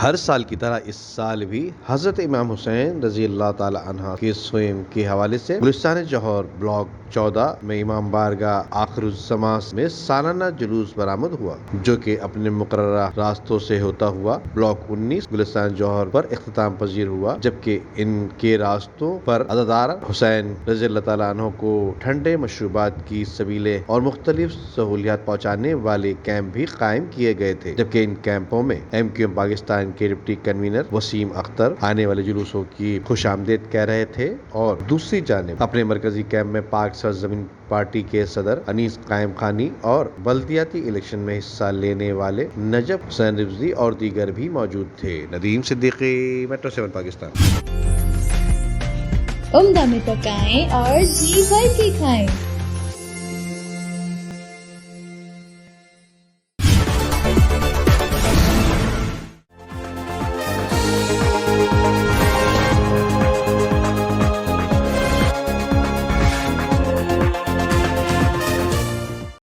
ہر سال کی طرح اس سال بھی حضرت امام حسین رضی اللہ تعالی عنہ کے سوئم کے حوالے سے گلستان جوہر بلاک 14 میں امام بارگاہ آخر الزماں میں سالانہ جلوس برآمد ہوا، جو کہ اپنے مقررہ راستوں سے ہوتا ہوا بلاک 19 گلستان جوہر پر اختتام پذیر ہوا، جبکہ ان کے راستوں پر عزادار حسین رضی اللہ تعالیٰ عنہ کو ٹھنڈے مشروبات کی سبیلیں اور مختلف سہولیات پہنچانے والے کیمپ بھی قائم کیے گئے تھے، جبکہ ان کیمپوں میں MQM پاکستان کے ڈپٹی کنوینر وسیم اختر آنے والے جلوسوں کی خوش آمدید کہہ رہے تھے، اور دوسری جانب اپنے مرکزی کیمپ میں پاک سرزمین پارٹی کے صدر انیس قائم خانی اور بلدیاتی الیکشن میں حصہ لینے والے نجف حسین رضوی اور دیگر بھی موجود تھے۔ ندیم صدیقی، میٹرو 7 پاکستان۔ عمدہ میں پکائیں اور جی بھر کے کھائیں۔